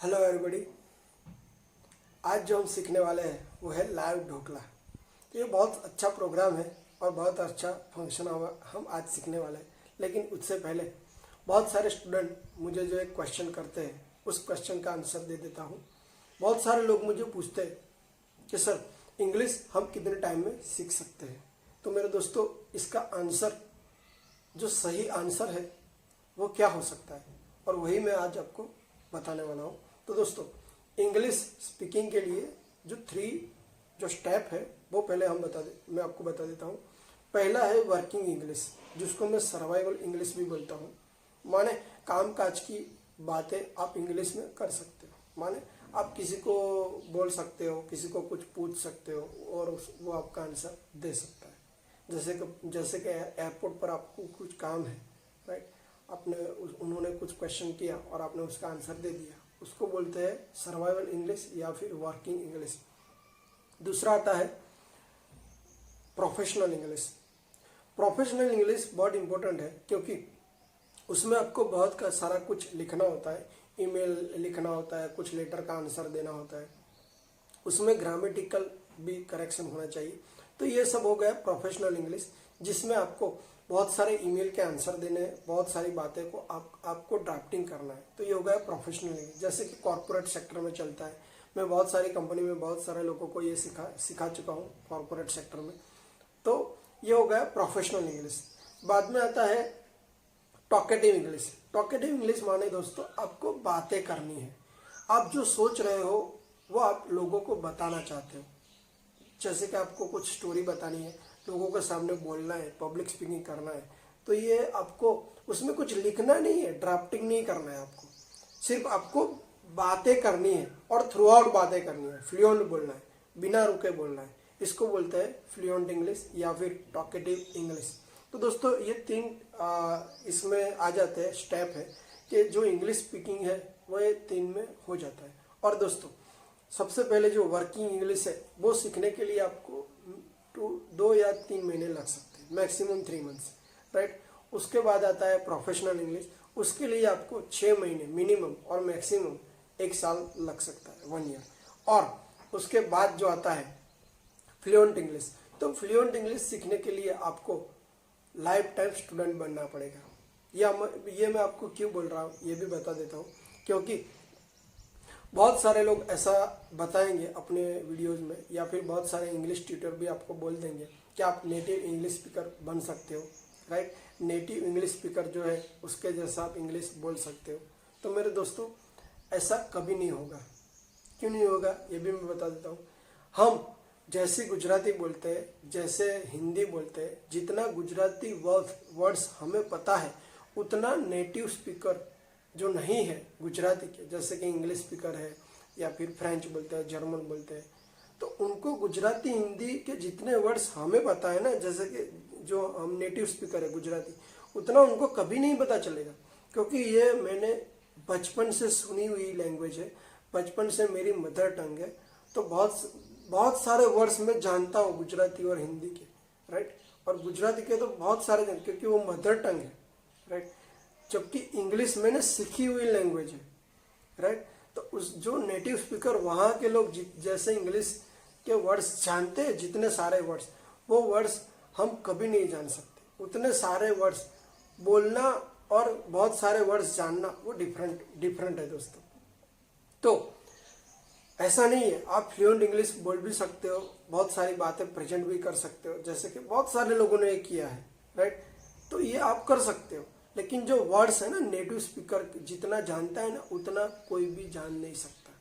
Hello everybody. आज जो हम सीखने वाले हैं वो है लाइव ढोकला। तो ये बहुत अच्छा प्रोग्राम है और बहुत अच्छा फंक्शन हम आज सीखने वाले हैं। लेकिन उससे पहले बहुत सारे स्टूडेंट मुझे जो एक क्वेश्चन करते हैं उस क्वेश्चन का आंसर दे देता हूँ। बहुत सारे लोग मुझे पूछते हैं कि सर इंग्लिश हम कितने टाइम में सीख सकते हैं। तो मेरे दोस्तों, इसका आंसर जो सही आंसर है वो क्या हो सकता है और वही मैं आज आपको बताने वाला हूँ। तो दोस्तों, इंग्लिश स्पीकिंग के लिए जो स्टेप है वो पहले मैं आपको बता देता हूँ। पहला है वर्किंग इंग्लिश, जिसको मैं सर्वाइवल इंग्लिश भी बोलता हूँ। माने काम काज की बातें आप इंग्लिश में कर सकते हो। माने आप किसी को बोल सकते हो, किसी को कुछ पूछ सकते हो और वो आपका आंसर दे सकता है। जैसे कि एयरपोर्ट पर आपको कुछ काम है, राइट, उन्होंने कुछ क्वेश्चन किया और आपने उसका आंसर दे दिया, उसको बोलते हैं सर्वाइवल इंग्लिश या फिर वर्किंग इंग्लिश। दूसरा आता है प्रोफेशनल इंग्लिश। प्रोफेशनल इंग्लिश बहुत इंपॉर्टेंट है क्योंकि उसमें आपको बहुत का सारा कुछ लिखना होता है, ईमेल लिखना होता है, कुछ लेटर का आंसर देना होता है, उसमें ग्रामेटिकल भी करेक्शन होना चाहिए। तो ये सब हो गया प्रोफेशनल इंग्लिश, जिसमें आपको बहुत सारे ईमेल के आंसर देने हैं, बहुत सारी बातें को आपको ड्राफ्टिंग करना है। तो ये हो गया प्रोफेशनल इंग्लिश। जैसे कि कॉर्पोरेट सेक्टर में चलता है, मैं बहुत सारी कंपनी में बहुत सारे लोगों को ये सिखा चुका हूँ कॉर्पोरेट सेक्टर में। तो ये हो गया प्रोफेशनल इंग्लिश। बाद में आता है टॉकेटिव इंग्लिश। टॉकेटिव इंग्लिश माने दोस्तों, आपको बातें करनी है, आप जो सोच रहे हो वो आप लोगों को बताना चाहते हो। जैसे कि आपको कुछ स्टोरी बतानी है, लोगों के सामने बोलना है, पब्लिक स्पीकिंग करना है, तो ये आपको उसमें कुछ लिखना नहीं है, ड्राफ्टिंग नहीं करना है, आपको सिर्फ आपको बातें करनी है और थ्रू आउट बातें करनी है, फ्लुएंट बोलना है, बिना रुके बोलना है। इसको बोलते हैं फ्लुएंट इंग्लिश या फिर टॉकेटिव इंग्लिश। तो दोस्तों, ये तीन इसमें आ जाते हैं स्टेप है कि जो इंग्लिश स्पीकिंग है वो ये तीन में हो जाता है। और दोस्तों, सबसे पहले जो वर्किंग इंग्लिश है वो सीखने के लिए आपको 2 या 3 महीने लग सकते हैं, मैक्सिमम 3 मंथ्स, राइट। उसके बाद आता है प्रोफेशनल इंग्लिश, उसके लिए आपको 6 महीने मिनिमम और मैक्सिमम 1 साल लग सकता है, 1 ईयर। और उसके बाद जो आता है फ्लुएंट इंग्लिश, तो फ्लुएंट इंग्लिश सीखने के लिए आपको लाइफ टाइम स्टूडेंट बनना पड़ेगा। ये मैं आपको क्यों बोल रहा हूँ ये भी बता देता हूँ, क्योंकि बहुत सारे लोग ऐसा बताएंगे अपने वीडियोस में, या फिर बहुत सारे इंग्लिश ट्यूटर भी आपको बोल देंगे कि आप नेटिव इंग्लिश स्पीकर बन सकते हो, राइट। नेटिव इंग्लिश स्पीकर जो है उसके जैसा आप इंग्लिश बोल सकते हो। तो मेरे दोस्तों, ऐसा कभी नहीं होगा। क्यों नहीं होगा ये भी मैं बता देता हूँ। हम जैसे गुजराती बोलते हैं, जैसे हिंदी बोलते हैं, जितना गुजराती वर्ड्स हमें पता है उतना नेटिव स्पीकर जो नहीं है गुजराती के, जैसे कि इंग्लिश स्पीकर है या फिर फ्रेंच बोलते हैं, जर्मन बोलते हैं, तो उनको गुजराती हिंदी के जितने वर्ड्स हमें पता है ना, जैसे कि जो हम नेटिव स्पीकर है गुजराती, उतना उनको कभी नहीं पता चलेगा। क्योंकि ये मैंने बचपन से सुनी हुई लैंग्वेज है, बचपन से मेरी मदर टंग है। तो बहुत सारे वर्ड्स मैं जानता हूँ गुजराती और हिंदी के, राइट। और गुजराती के तो बहुत सारे क्योंकि वो मदर टंग है, राइट। जबकि इंग्लिश मैंने सीखी हुई लैंग्वेज है, राइट। तो उस जो नेटिव स्पीकर वहाँ के लोग जैसे इंग्लिश के वर्ड्स जानते हैं, जितने सारे वर्ड्स, वो वर्ड्स हम कभी नहीं जान सकते। उतने सारे वर्ड्स बोलना और बहुत सारे वर्ड्स जानना वो डिफरेंट है दोस्तों। तो ऐसा नहीं है, आप फ्लुएंट इंग्लिश बोल भी सकते हो, बहुत सारी बातें प्रेजेंट भी कर सकते हो, जैसे कि बहुत सारे लोगों ने ये किया है, राइट। तो ये आप कर सकते हो। लेकिन जो वर्ड्स है ना, नेटिव स्पीकर जितना जानता है ना उतना कोई भी जान नहीं सकता,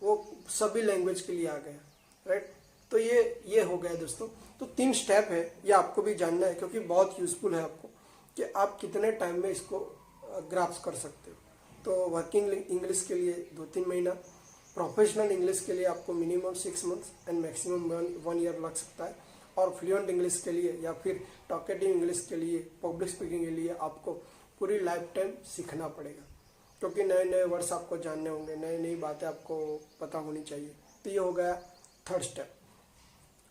वो सभी लैंग्वेज के लिए आ गया, राइट। तो ये हो गया दोस्तों। तो 3 स्टेप है, ये आपको भी जानना है क्योंकि बहुत यूजफुल है आपको कि आप कितने टाइम में इसको ग्रास्प कर सकते हो। तो वर्किंग इंग्लिश के लिए 2-3 महीना, प्रोफेशनल इंग्लिश के लिए आपको minimum 6 months and maximum 1 year लग सकता है। और फ्लुएंट इंग्लिश के लिए या फिर टॉकेटिव इंग्लिश के लिए, पब्लिक स्पीकिंग के लिए आपको पूरी लाइफ टाइम सीखना पड़ेगा, क्योंकि नए नए वर्ड्स आपको जानने होंगे, नई नई बातें आपको पता होनी चाहिए। तो ये हो गया 3rd स्टेप।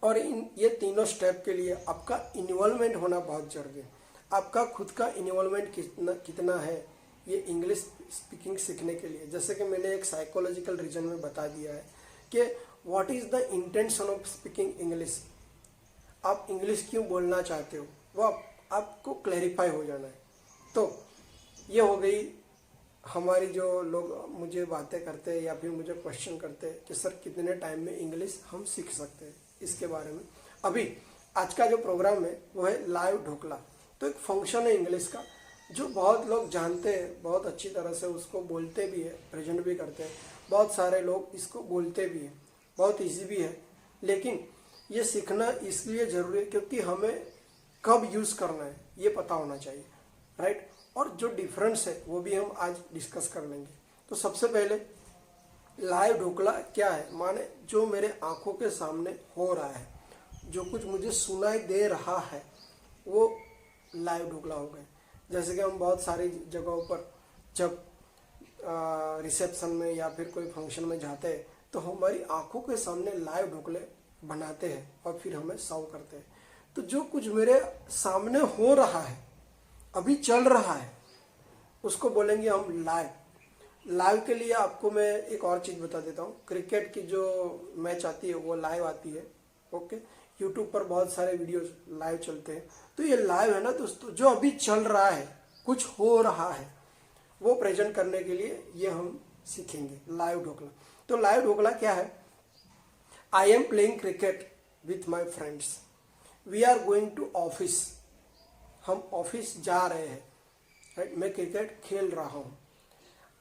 और ये तीनों स्टेप के लिए आपका इन्वॉल्वमेंट होना बहुत जरूरी है। आपका खुद का इन्वॉल्वमेंट कितना है ये इंग्लिश स्पीकिंग सीखने के लिए। जैसे कि मैंने एक साइकोलॉजिकल रीजन में बता दिया है कि what is the intention of speaking English, आप इंग्लिश क्यों बोलना चाहते हो, वो आपको क्लैरिफाई हो जाना है। तो ये हो गई हमारी, जो लोग मुझे बातें करते हैं या फिर मुझे क्वेश्चन करते हैं कि सर कितने टाइम में इंग्लिश हम सीख सकते हैं, इसके बारे में। अभी आज का जो प्रोग्राम है वो है लाइव ढोकला। तो एक फंक्शन है इंग्लिश का जो बहुत लोग जानते हैं, बहुत अच्छी तरह से उसको बोलते भी है, प्रेजेंट भी करते हैं, बहुत सारे लोग इसको बोलते भी हैं, बहुत इजी भी है। लेकिन ये सीखना इसलिए ज़रूरी है क्योंकि हमें कब यूज़ करना है ये पता होना चाहिए, राइट। और जो डिफरेंस है वो भी हम आज डिस्कस कर लेंगे। तो सबसे पहले लाइव ढोकला क्या है, माने जो मेरे आंखों के सामने हो रहा है, जो कुछ मुझे सुनाई दे रहा है वो लाइव ढोकला हो गए। जैसे कि हम बहुत सारी जगहों पर जब रिसेप्शन में या फिर कोई फंक्शन में जाते हैं तो हमारी आंखों के सामने लाइव ढोकले बनाते हैं और फिर हमें सर्व करते हैं। तो जो कुछ मेरे सामने हो रहा है, अभी चल रहा है, उसको बोलेंगे हम लाइव। लाइव के लिए आपको मैं एक और चीज़ बता देता हूँ। क्रिकेट की जो मैच आती है वो लाइव आती है, ओके। यूट्यूब पर बहुत सारे वीडियोस लाइव चलते हैं। तो ये लाइव है ना दोस्तों, जो अभी चल रहा है, कुछ हो रहा है, वो प्रेजेंट करने के लिए ये हम सीखेंगे लाइव ढोकला। तो लाइव ढोकला क्या है, I am playing cricket with my friends, we are going to office, हम ऑफिस जा रहे हैं, राइट, मैं क्रिकेट खेल रहा हूँ।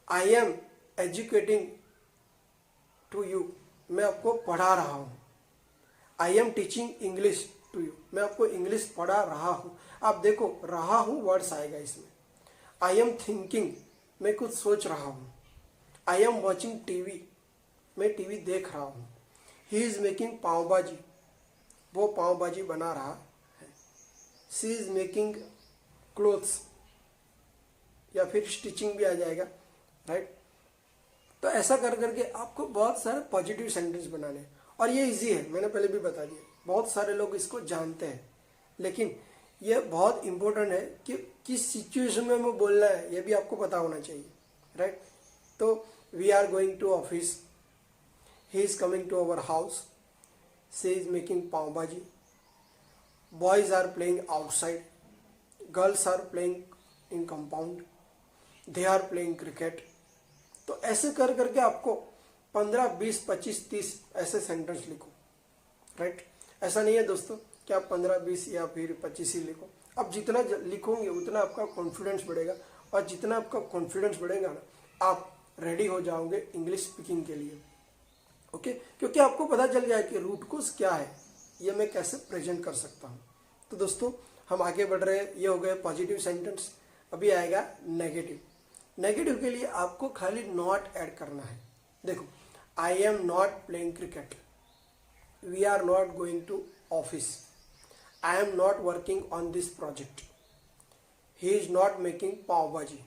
I am educating to you, मैं आपको पढ़ा रहा हूँ। I am teaching English to you, मैं आपको इंग्लिश पढ़ा रहा हूँ। आप देखो रहा हूँ वर्ड्स आएगा इसमें। आई एम थिंकिंग, मैं कुछ सोच रहा हूँ। आई एम वॉचिंग टीवी, मैं टीवी देख रहा हूँ। ही इज मेकिंग पाव भाजी, वो पाव भाजी बना रहा है। शी इज मेकिंग क्लोथ्स, या फिर स्टिचिंग भी आ जाएगा, राइट। तो ऐसा कर करके आपको बहुत सारे पॉजिटिव सेंटेंस बनाने हैं। और ये इजी है, मैंने पहले भी बता दिया, बहुत सारे लोग इसको जानते हैं, लेकिन ये बहुत इंपॉर्टेंट है कि किस सिचुएशन में हमें बोलना है ये भी आपको पता होना चाहिए, राइट। तो we are going to office, he is coming to our house, she is making pav bhaji, boys are playing outside, girls are playing in compound, they are playing cricket. तो ऐसे कर करके आपको 15, 20, 25, 30 ऐसे सेंटेंस लिखो, राइट। ऐसा नहीं है दोस्तों कि आप 15, 20 या फिर 25 ही लिखो। अब जितना लिखोगे उतना आपका कॉन्फिडेंस बढ़ेगा, और जितना आपका कॉन्फिडेंस बढ़ेगा ना, आप रेडी हो जाओगे इंग्लिश स्पीकिंग के लिए, ओके। क्योंकि आपको पता चल जाए कि रूट कोज क्या है, ये मैं कैसे प्रेजेंट कर सकता हूँ। तो दोस्तों हम आगे बढ़ रहे हैं। ये हो गए पॉजिटिव सेंटेंस। अभी आएगा नेगेटिव। नेगेटिव के लिए आपको खाली नॉट ऐड करना है। देखो, I am not playing cricket, we are not going to office, I am not working on this project, he is not making pav bhaji,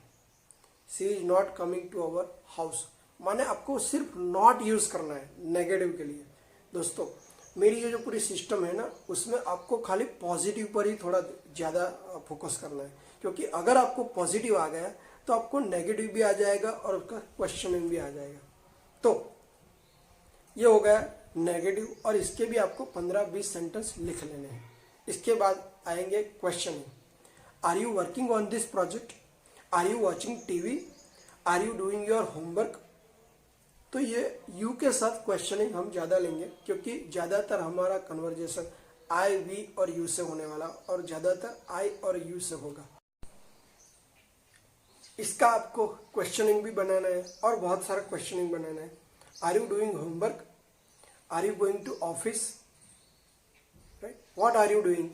she is not coming to our house. माने आपको सिर्फ not use करना है negative के लिए। दोस्तों मेरी ये जो पूरी सिस्टम है ना, उसमें आपको खाली पॉजिटिव पर ही थोड़ा ज़्यादा फोकस करना है, क्योंकि अगर आपको पॉजिटिव आ गया तो आपको नेगेटिव भी आ जाएगा और उसका क्वेश्चनिंग भी आ जाएगा। तो ये हो गया नेगेटिव, और इसके भी आपको 15-20 सेंटेंस लिख लेने हैं। इसके बाद आएंगे questioning. Are you working on this project, are you watching TV, are you doing your homework. तो ये यू के साथ क्वेश्चनिंग हम ज़्यादा लेंगे, क्योंकि ज़्यादातर हमारा कन्वर्जेशन आई, वी और यू से होने वाला, और ज़्यादातर आई और यू से होगा। इसका आपको क्वेश्चनिंग भी बनाना है और बहुत सारा क्वेश्चनिंग बनाना है। Are you doing homework, are you going to office, right, what are you doing.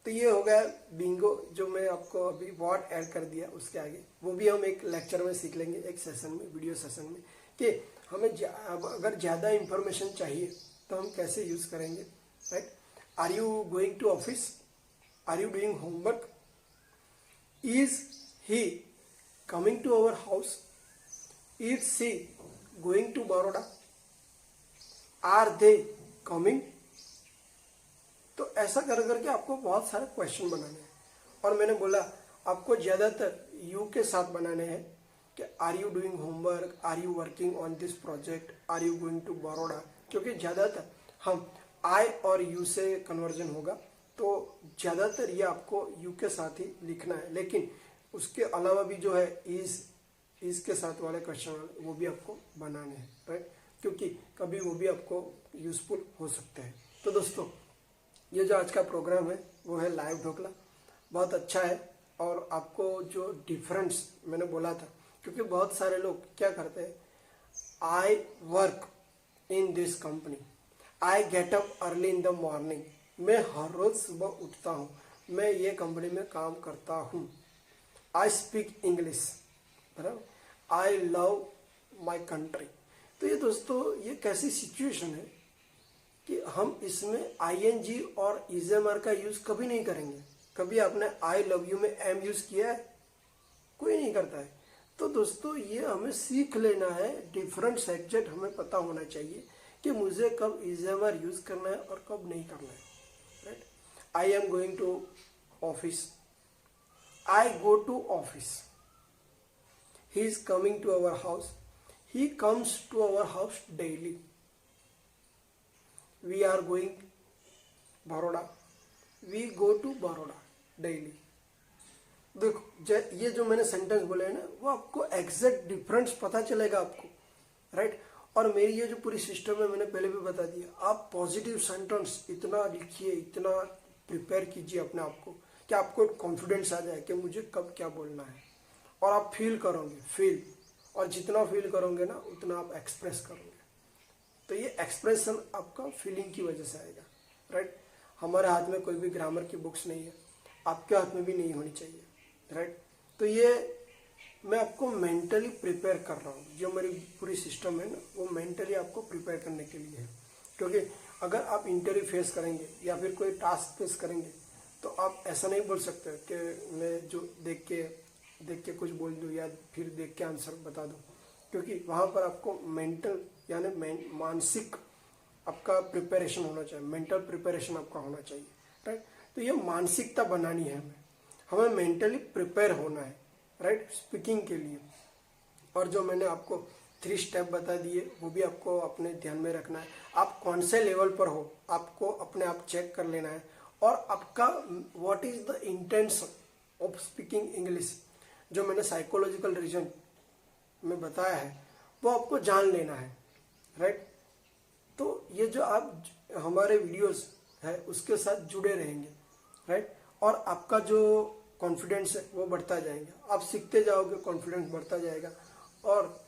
तो ये हो गया बिंगो, जो मैं आपको अभी व्हाट ऐड कर दिया उसके आगे, वो भी हम एक लेक्चर में सीख लेंगे, एक सेशन में, वीडियो सेशन में, कि हमें अगर ज़्यादा इंफॉर्मेशन चाहिए तो हम कैसे यूज़ करेंगे, right. Are you going to office, are you doing homework, is he coming to our house, is she going to Baroda, are they coming. तो ऐसा कर करके आपको बहुत सारे क्वेश्चन बनाने हैं। और मैंने बोला आपको ज़्यादातर यू के साथ बनाने हैं कि are you doing homework, are you working on this project, are you going to Baroda, क्योंकि ज़्यादातर हम आई और यू से कन्वर्जन होगा, तो ज़्यादातर ये आपको यू के साथ ही लिखना है। लेकिन उसके अलावा भी जो है इज के साथ वाले क्वेश्चन वो भी आपको बनाने हैं, राइट, क्योंकि कभी वो भी आपको यूजफुल हो सकते हैं। तो दोस्तों, ये जो आज का प्रोग्राम है वो है लाइव ढोकला, बहुत अच्छा है। और आपको जो डिफरेंस मैंने बोला था, क्योंकि बहुत सारे लोग क्या करते हैं, I work in this company, I get up early in the morning, मैं हर रोज सुबह उठता हूँ, मैं ये कंपनी में काम करता हूँ, आई स्पीक इंग्लिश, बराबर, आई लव माई कंट्री। तो ये दोस्तों, ये कैसी सिचुएशन है कि हम इसमें आईएनजी और इजेमआर का यूज कभी नहीं करेंगे। कभी आपने आई लव यू में एम यूज किया है? कोई नहीं करता है। तो दोस्तों, ये हमें सीख लेना है, डिफरेंट सब्जेक्ट हमें पता होना चाहिए कि मुझे कब इजेमआर यूज करना है और कब नहीं करना है, right. I am going to office, I go to office, he is coming to our house, he comes to our house daily, we are going Baroda, we go to Baroda daily। देखो, ये जो मैंने sentence बोले हैं ना, वो आपको exact difference पता चलेगा आपको, राइट। और मेरी ये जो पूरी सिस्टम है मैंने पहले भी बता दिया, आप पॉजिटिव सेंटेंस इतना लिखिए, इतना प्रिपेयर कीजिए अपने आप को कि आपको कॉन्फिडेंस आ जाए कि मुझे कब क्या बोलना है, और आप फील करोगे, फील, और जितना फील करोगे ना उतना आप एक्सप्रेस करोगे। तो ये एक्सप्रेशन आपका फीलिंग की वजह से आएगा, राइट। हमारे हाथ में कोई भी ग्रामर की बुक्स नहीं है, आपके हाथ में भी नहीं होनी चाहिए, राइट। तो ये मैं आपको मेंटली प्रिपेयर कर रहा हूँ, जो मेरी पूरी सिस्टम है ना, वो मेंटली आपको प्रिपेयर करने के लिए है। क्योंकि अगर आप इंटरव्यू फेस करेंगे या फिर कोई टास्क फेस करेंगे, तो आप ऐसा नहीं बोल सकते कि मैं जो देख के कुछ बोल दूँ या फिर देख के आंसर बता दूँ, क्योंकि वहाँ पर आपको मेंटल यानी मानसिक आपका प्रिपरेशन होना चाहिए, मेंटल प्रिपरेशन आपका होना चाहिए, राइट। तो ये मानसिकता बनानी है हमें मेंटली प्रिपेयर होना है, राइट, स्पीकिंग के लिए। और जो मैंने आपको 3 स्टेप बता दिए वो भी आपको अपने ध्यान में रखना है। आप कौन से लेवल पर हो आपको अपने आप चेक कर लेना है, और आपका what is the intention of speaking English, जो मैंने साइकोलॉजिकल रीजन में बताया है वो आपको जान लेना है, राइट। तो ये जो आप हमारे वीडियोस है उसके साथ जुड़े रहेंगे, राइट, और आपका जो कॉन्फिडेंस है वो बढ़ता जाएगा, आप सीखते जाओगे, कॉन्फिडेंस बढ़ता जाएगा, और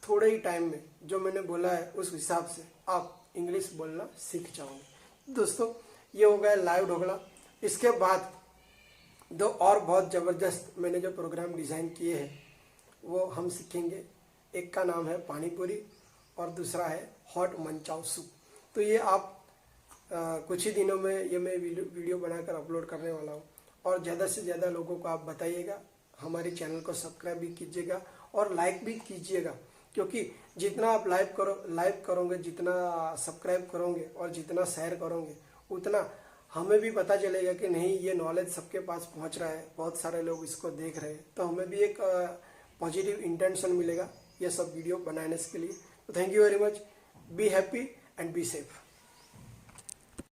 थोड़े ही टाइम में जो मैंने बोला है उस हिसाब से आप इंग्लिश बोलना सीख जाओगे। दोस्तों, ये हो गया लाइव ढोकला। इसके बाद दो और बहुत ज़बरदस्त मैंने जो प्रोग्राम डिज़ाइन किए हैं वो हम सीखेंगे। एक का नाम है पानी पूरी और दूसरा है हॉट मंचाओ सूप। तो ये आप कुछ ही दिनों में ये मैं वीडियो बनाकर अपलोड करने वाला हूँ, और ज़्यादा से ज़्यादा लोगों को आप बताइएगा, हमारे चैनल को सब्सक्राइब भी कीजिएगा और लाइक भी कीजिएगा, क्योंकि जितना आप लाइक करोगे, जितना सब्सक्राइब करोगे और जितना शेयर करोगे, उतना हमें भी पता चलेगा कि नहीं, ये नॉलेज सबके पास पहुंच रहा है, बहुत सारे लोग इसको देख रहे हैं, तो हमें भी एक पॉजिटिव इंटेंशन मिलेगा ये सब वीडियो बनाने के लिए। तो thank you very much, be happy and be safe.